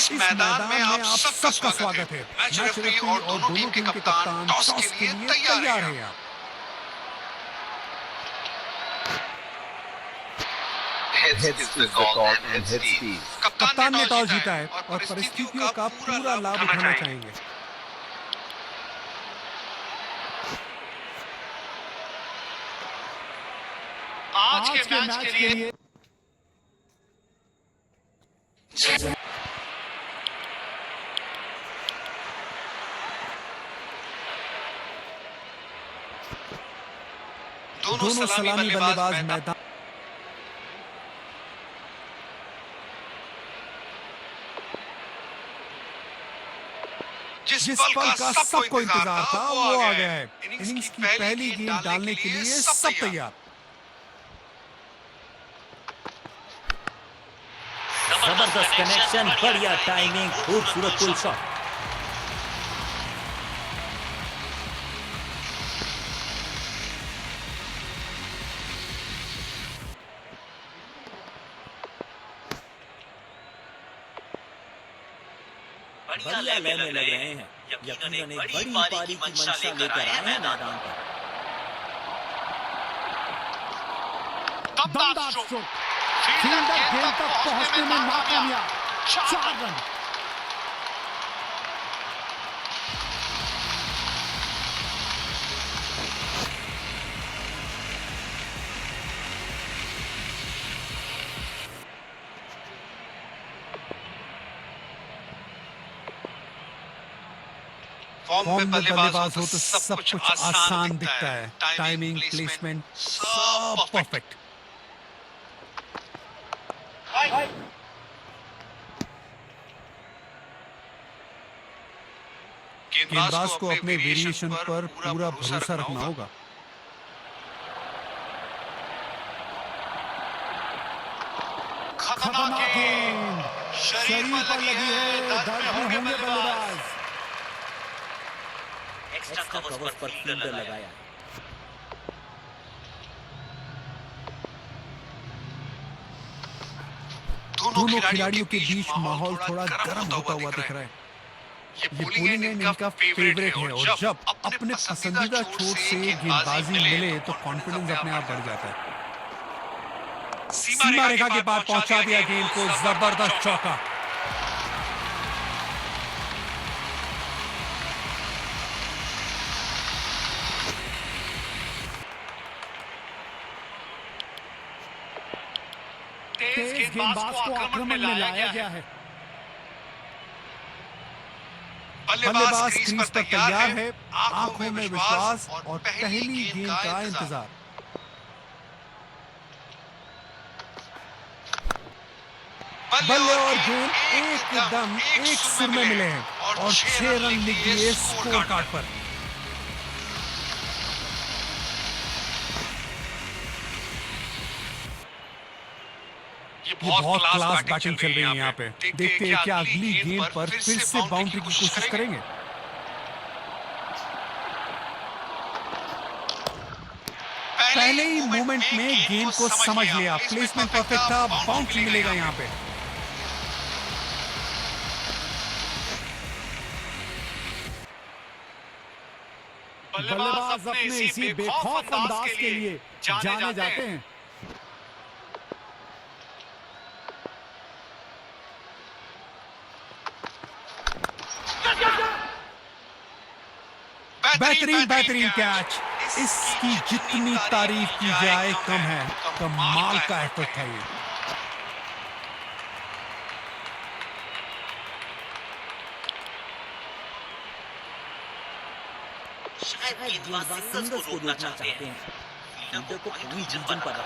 इस मैदान में आप सबका स्वागत है। मैच रेफरी और दोनों टीम के कप्तान टॉस के लिए तैयार हैं। आप कप्तान ने टॉस जीता है और परिस्थितियों का पूरा लाभ उठाना चाहेंगे। आज के मैच के लिए दोनों सलामी बल्लेबाज मैदान जिस पल का सबको इंतजार था वो आ गया है। इनिंग्स की पहली गेंद डालने के लिए सब तैयार। जबरदस्त कनेक्शन, बढ़िया टाइमिंग, खूबसूरत पुल शॉट। बढ़िया लेने लग रहे हैं। यकीनन एक बड़ी पारी की मंशा लेकर आए हैं मैदान पर। दमदार स्ट्रोक, फील्डर गेंद तक पहुंचने में नाकामयाब। 4 रन। फॉर्म पे बल्लेबाज हो तो सब कुछ आसान दिखता है। टाइमिंग, प्लेसमेंट सब परफेक्ट। गेंदबाज को अपने वेरिएशन पर पूरा भरोसा रखना होगा। खतरनाक गेंद शरीर पर लगी है। दर्द में होंगे बल्लेबाज। एक्स्ट्रा कवर्स पर फील्डर लगाया। दोनों खिलाड़ियों के बीच माहौल थोड़ा गर्म होता हुआ दिख रहा है। ये बोलिंग एंड इनका फेवरेट है और जब अपने पसंदीदा छोर से गेंदबाजी मिले तो कॉन्फिडेंस अपने आप बढ़ जाता है। सीमा रेखा के पार पहुंचा दिया गेंद को। जबरदस्त चौका। तेज गेंदबाज को आक्रमण में लाया गया है। बल्लेबाज क्रीज पर तैयार है। आंखों में विश्वास और पहली गेंद का इंतजार। बल्ले और गेंद एकदम एक सुर में मिले हैं और 6 रन लिख दिए स्कोर कार्ड पर। ये बहुत क्लास बैटिंग चल रही है यहाँ पे। देखते हैं क्या अगली गेंद पर फिर से बाउंड्री की कोशिश करेंगे। पहले ही मूवमेंट में गेंद को समझ लिया। प्लेसमेंट परफेक्ट था। बाउंड्री मिलेगा यहाँ पे। बल्लेबाज अपने इसी बेखौफ अंदाज के लिए जाने जाते हैं। बेहतरीन कैच। इसकी जितनी तारीफ की जाए कम है। कमाल का एफर्ट है ये। शायद गेंदबाज सिंगल्स को रोकना चाहते हैं। फील्डर को पूरी रीजन पर रखा।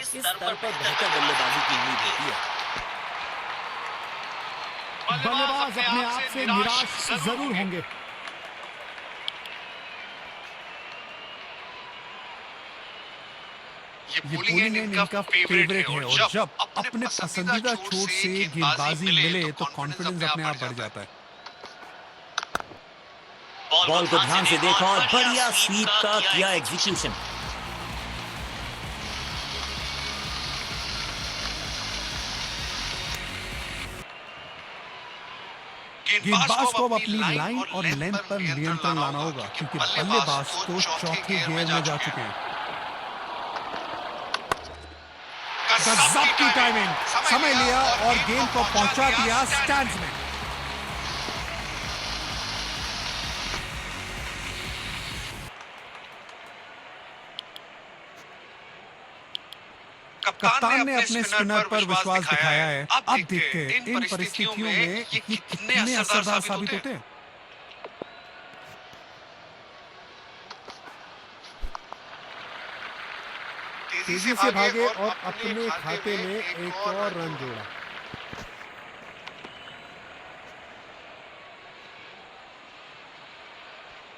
इस स्तर पर बेहतर बल्लेबाजी की उम्मीद होती है। बल्लेबाज अपने आप से निराश जरूर होंगे। ये बोलिंग एंड इनका फेवरेट है और जब अपने पसंदीदा छोर से गेंदबाजी मिले तो कॉन्फिडेंस अपने आप बढ़ जाता है। बॉल को ध्यान से देखा और बढ़िया स्वीप का किया एग्जीक्यूशन। गेंदबाज को अब अपनी लाइन और लेंथ पर नियंत्रण लाना होगा, क्योंकि बल्लेबाज तो चौथे गियर में जा चुके हैं। गजब की टाइमिंग, समय लिया और गेंद को पहुंचा दिया स्टैंड्स में। कप्तान ने अपने स्पिनर पर विश्वास दिखाया है। अब देखते हैं इन परिस्थितियों में ये कितने असरदार साबित होते हैं। तेजी से भागे और अपने खाते में एक और रन जोड़ा।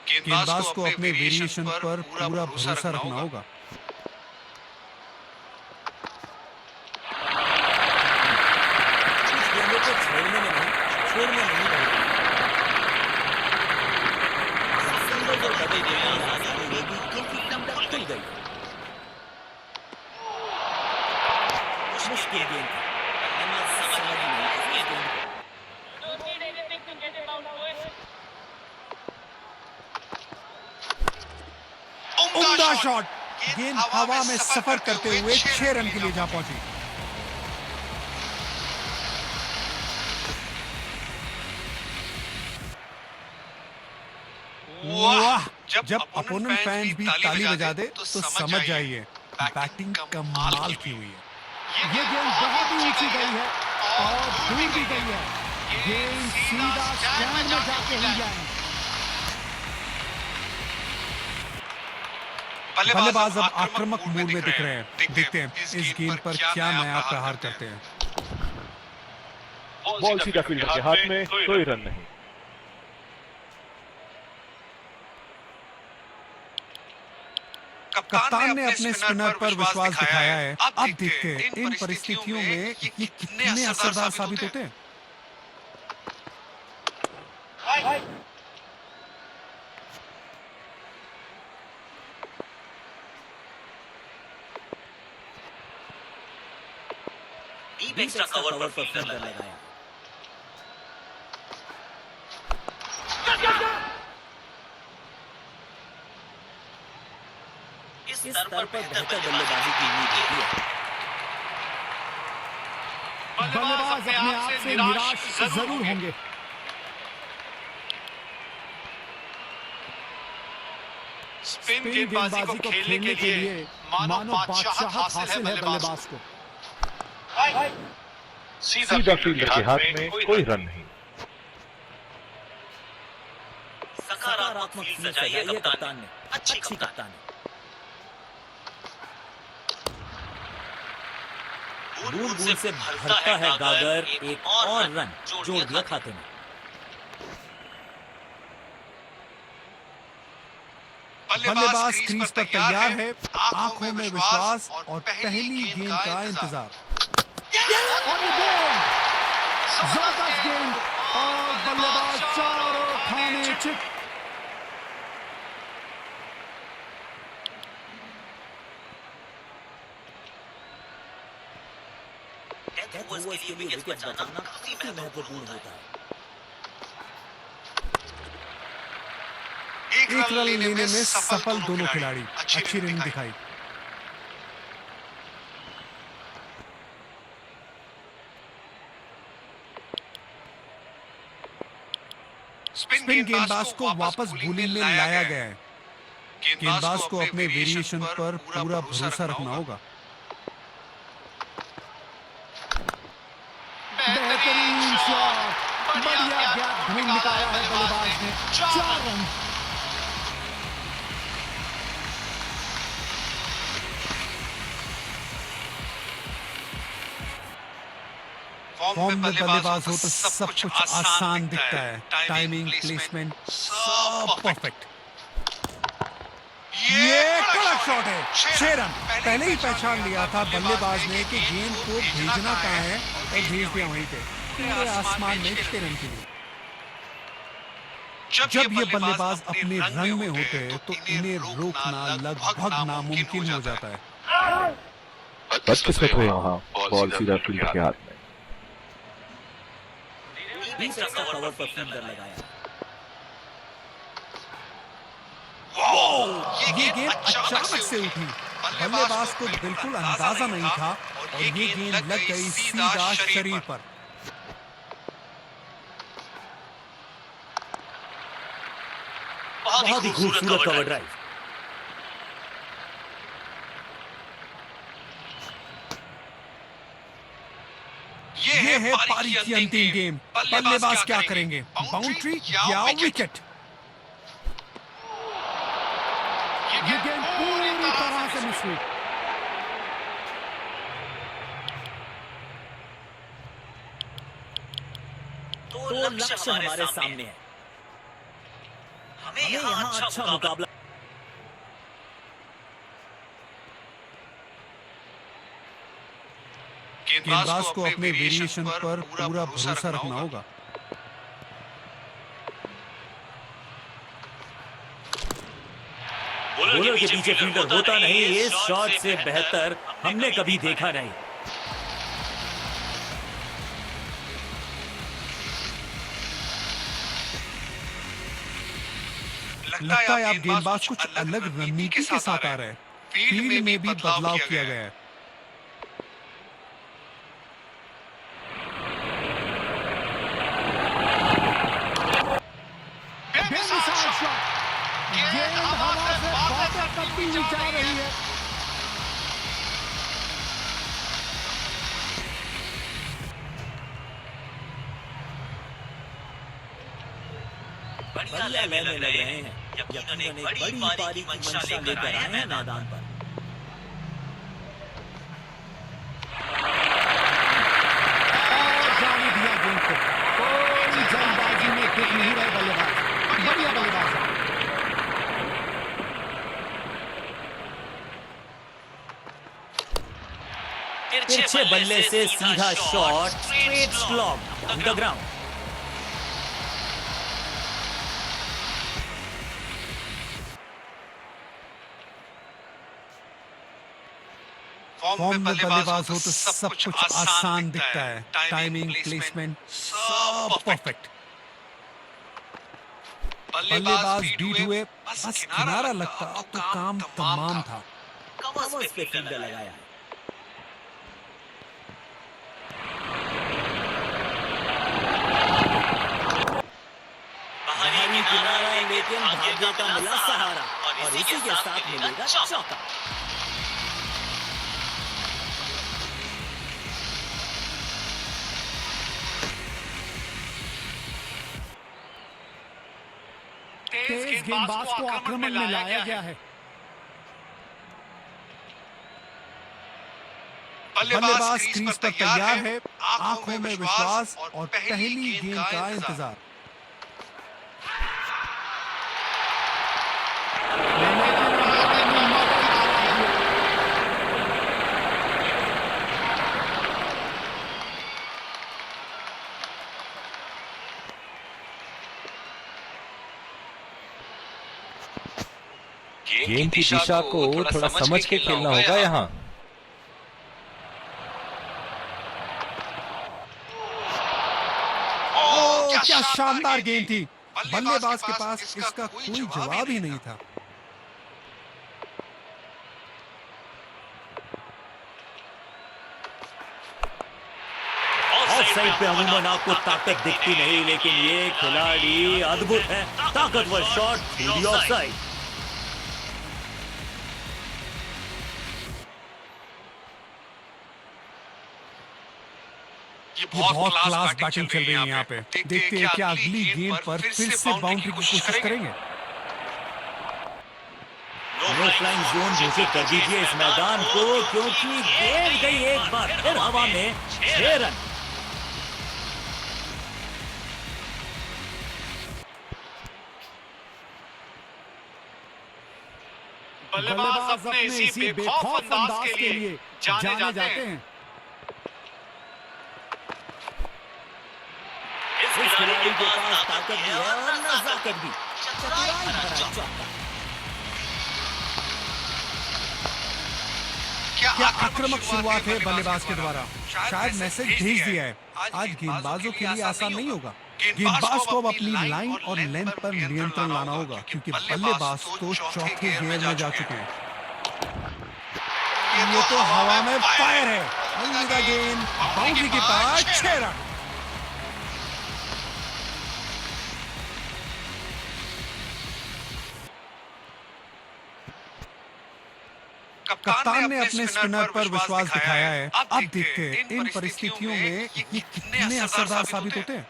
गेंदबाज को अपने वेरिएशन पर पूरा भरोसा रखना होगा। उम्दा शॉट, गेंद हवा में सफर करते हुए 6 रन के लिए जा पहुंची। वाह, जब अपोनेंट फैंस भी ताली बजा दे तो समझ जाइए बैटिंग कमाल की हुई है। ये गेंद बहुत ही ऊंची गई है और दूर भी गई है। गेंद सीधा स्टैंड में जाके हुई है। बल्लेबाज अब आक्रामक मूड में दिख रहे हैं। देखते हैं इस गेंद पर क्या नया प्रहार करते हैं। बॉल सीधा फील्डर के हाथ में, कोई रन नहीं। कप्तान ने अपने स्पिनर पर विश्वास दिखाया है। अब देखते हैं इन परिस्थितियों में ये कितने असरदार साबित होते हैं। डीप एक्स्ट्रा कवर पर फील्डर लगाया। इस स्तर पर बेहतर बल्लेबाजी की उम्मीद होती है। बल्लेबाज अपने आप से निराश जरूर होंगे। स्पिन गेंदबाजी को खेलने के लिए मानो बादशाहत हासिल है बल्लेबाज को। सीधा फील्डर के हाथ में, कोई रन नहीं। सकारात्मक फील्ड सजाई है कप्तान ने। अच्छी कप्तान है। बूंद से भरता है गागर, एक और रन जोड़ दिया खाते में। बल्लेबाज क्रीज पर तैयार है, आंखों में विश्वास और पहली गेंद का इंतजार। जबरदस्त गेंद और बल्लेबाज चारों खाने चित। इसके लिए विकेट बचाना काफी महत्वपूर्ण होता है। एक रन लेने में सफल दोनों खिलाड़ी। अच्छी रनिंग दिखाई। स्पिन गेंदबाज को वापस बॉलिंग में लाया गया है। गेंदबाज को अपने वेरिएशन पर पूरा भरोसा रखना होगा। बेहतरीन शॉट, बढ़िया गैप ढूंढ निकाला है बल्लेबाज ने। 4 रन। फॉर्म में बल्लेबाज हो तो सब कुछ आसान दिखता है। टाइमिंग, प्लेसमेंट सब परफेक्ट। ये कड़क शॉट है। 6 रन। पहले ही पहचान लिया था बल्लेबाज ने कि गेंद को भेजना कहां है और भेज दिया वहीं पे। पूरे आसमान में 6 रन के लिए। जब ये बल्लेबाज अपने रंग में होते हैं तो इन्हें रोकना लगभग नामुमकिन हो जाता है। बदकिस्मत हुई वहाँ, बॉल सीधा फील्डर के हाथ में। बीच रास्ता कवर पर फील्डर लगाया। ये गेंद अचानक से उठी, बल्लेबाज को बिल्कुल अंदाजा नहीं था और ये गेंद लग गई सीधा शरीर पर। बहुत ही खूबसूरत कवर ड्राइव। ये है पारी की अंतिम गेम। बल्लेबाज क्या करेंगे, बाउंड्री या विकेट? ये गेंद पूरी तरह से मिस हुई। तो लक्ष्य हमारे सामने है। हमें यहाँ अच्छा मुकाबला। गेंदबाज को अपने वेरिएशन पर पूरा भरोसा रखना होगा। बॉलर के पीछे फील्डर होता नहीं, इस शॉट से बेहतर हमने कभी देखा नहीं। लगता है आप गेंदबाज कुछ अलग रणनीति के साथ आ रहे हैं। फील्ड में भी बदलाव किया गया है। बेमिसाल शॉट, गेंद हवा से बातें करती हुई जा रही है। बढ़िया लेने लग रहे हैं। यकीनन एक बड़ी पारी की मंशा लेकर आए हैं मैदान पर। और जाने दिया गेंद को। कोई जल्दबाजी में दिख नहीं रहे बल्लेबाज। बढ़िया बल्लेबाज है। तिरछे बल्ले से सीधा shot, straight slog on the ground. Form में बल्लेबाज हो तो सब कुछ आसान दिखता है। टाइमिंग, प्लेसमेंट सब परफेक्ट। बल्लेबाज बीट हुए, बस किनारा लगता तो काम तमाम था। कवर्स पे फील्डर लगाया है। बाहरी किनारा, लेकिन भाग्य का मिला सहारा और इसी के साथ मिलेगा चौका। तेज गेंदबाज को आक्रमण में लाया गया है। बल्लेबाज क्रीज पर तैयार है, आंखों में विश्वास और पहली गेंद का इंतजार। गेम की दिशा को थोड़ा समझ के खेलना होगा यहाँ। क्या शानदार गेंद थी। बल्लेबाज के पास इसका कोई जवाब ही नहीं था। ऑफसाइड पे अमूमन आपको ताकत दिखती नहीं, लेकिन ये खिलाड़ी अद्भुत है। ताकतवर शॉट, सीधी ऑफसाइड। ये बहुत क्लास बैटिंग चल रही है यहाँ पे। देखते हैं क्या अगली गेंद पर फिर से बाउंड्री की कोशिश करेंगे। नो फ्लाइंग जोन घोषित कर दीजिए इस मैदान को, क्योंकि गेंद गई एक बार फिर हवा में। 6 रन। बल्लेबाज अपने इसी बेखौफ अंदाज के लिए जाने जाते हैं। इस खिलाड़ी के पास ताकत ताकत भी है और नजाकत भी। चतुराई भरा चौका। क्या आक्रामक शुरुआत है बल्लेबाज के द्वारा। शायद मैसेज भेज दिया है आज गेंदबाजों के लिए आसान नहीं होगा। गेंदबाज को अब अपनी लाइन और लेंथ पर नियंत्रण लाना होगा क्योंकि बल्लेबाज तो चौथे गियर में जा चुके हैं। ये तो हवा में फायर है। अलविदा गेंद बाउंड्री के पार 6 रन। कप्तान ने अपने स्पिनर पर विश्वास दिखाया है। अब देखते हैं इन परिस्थितियों में ये कितने असरदार साबित होते हैं।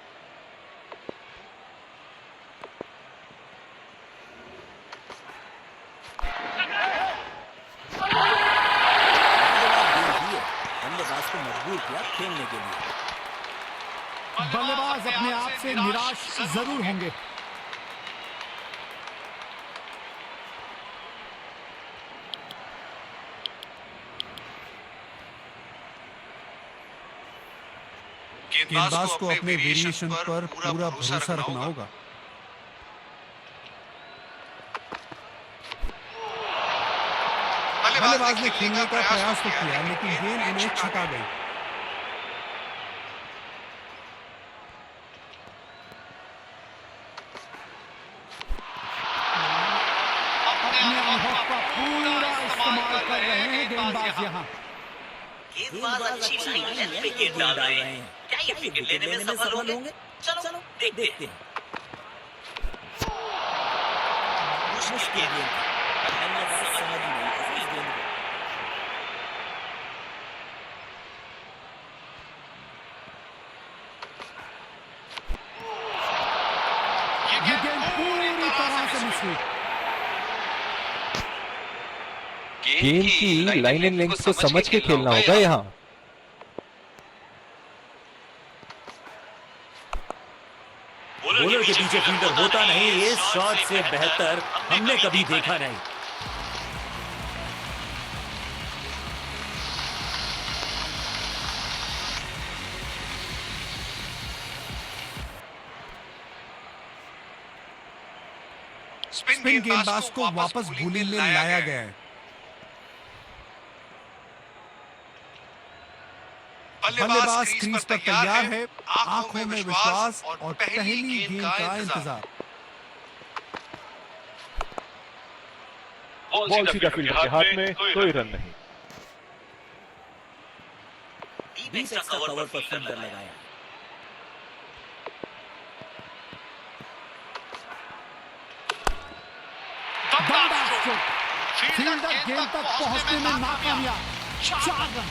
बल्लेबाज को मजबूर किया खेलने के लिए। बल्लेबाज अपने आप से निराश जरूर होंगे। गेंदबाज को अपने वेरिएशन पर पूरा भरोसा रखना होगा। बल्लेबाज ने खेलने का प्रयास तो किया लेकिन गेंद उन्हें छका गई। अपने अनुभव का पूरा इस्तेमाल कर रहे हैं गेंदबाज यहाँ। गेंदबाज अच्छी लाइन पे गेंद डाल रहे हैं। क्या ये विकेट लेने में सफल होंगे? चलो देखते हैं। मुश्किल गेंद। बल्लेबाज समझ नहीं पाया इस गेंद को। ये गेंद पूरी तरह से मिस हुई। गेंद की लाइन एंड लेंथ को समझ के खेलना होगा यहाँ। बॉलर के पीछे फील्डर होता नहीं। इस शॉट से बेहतर हमने कभी देखा नहीं। स्पिन गेंदबाज को वापस बॉलिंग में लाया गया है। बल्लेबाज क्रीज पर तैयार है। आंखों में विश्वास और पहली गेंद का इंतजार। बॉल सीधा फील्डर के हाथ में, कोई रन नहीं। 20 का कवर पर फील्डर लगाया। फील्डर गेंद तक पहुंचने में नाकामयाब। 4 रन।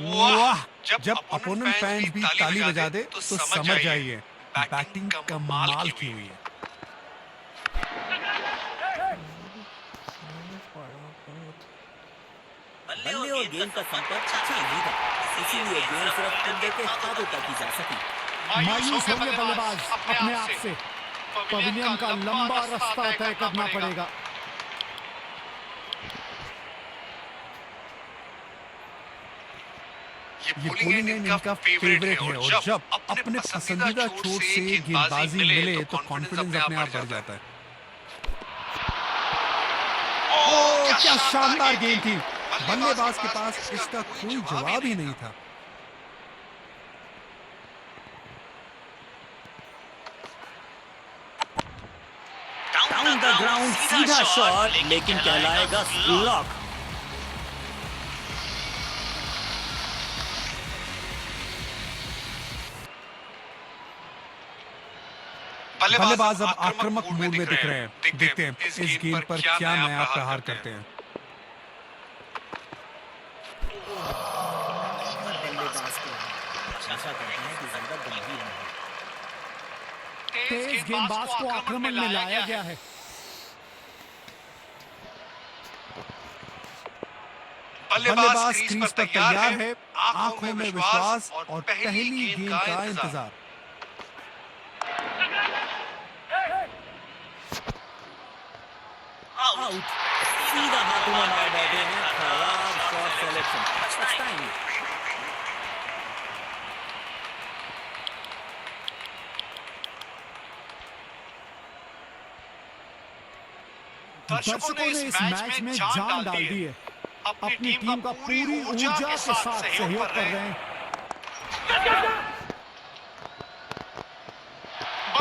वाह! जब अपोनेंट फैंस भी ताली बजा दे तो समझ जाइए बैटिंग कमाल की हुई है। बल्ले और गेंद का संपर्क अच्छा नहीं था, इसीलिए गेंद सिर्फ कुंडे के हाथों तक ही जा सकी। मायूस होंगे बल्लेबाज अपने आप से। पवेलियन का लंबा रास्ता तय करना पड़ेगा। ये बॉलिंग एंड इनका फेवरेट है और जब अपने पसंदीदा छोर से गेंदबाजी मिले तो कॉन्फिडेंस अपने आप बढ़ जाता है। ओह, क्या शानदार गेंद थी। बल्लेबाज के पास इसका कोई जवाब ही नहीं था। डाउन द ग्राउंड सीधा शॉट, लेकिन कहलाएगा स्लॉक। बल्लेबाज अब आक्रामक मूड में दिख रहे हैं। देखते हैं इस गेंद पर क्या नया प्रहार करते हैं। तेज गेंदबाज को आक्रमण में लाया गया है। बल्लेबाज क्रीज पर तैयार है। आंखों में विश्वास और पहली गेंद का इंतजार। आउट। सीधा हाथों में मार बैठे हैं। खराब शॉट सिलेक्शन, पछताएंगे। दर्शकों ने इस मैच में जान डाल दी है, अपनी टीम का पूरी ऊर्जा के साथ सहयोग कर रहे हैं।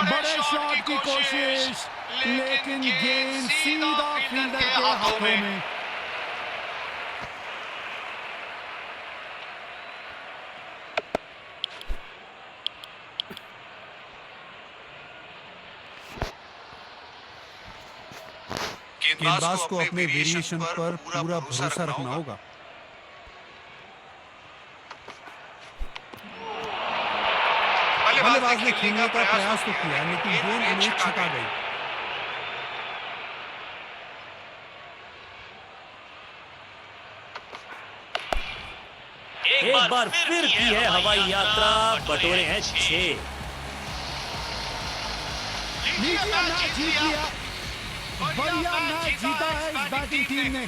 बड़े शॉट की कोशिश, लेकिन गेंद सीधा फील्डर के हाथों में। गेंदबाज को अपने वेरिएशन पर पूरा भरोसा रखना होगा। बल्लेबाज ने खेलने का प्रयास तो किया, लेकिन गेंद उन्हें छका गई। एक बार फिर की है हवाई यात्रा, बटोरे हैं 6। लीजिए मैच जीत लिया, बढ़िया मैच जीता है इस बैटिंग टीम ने।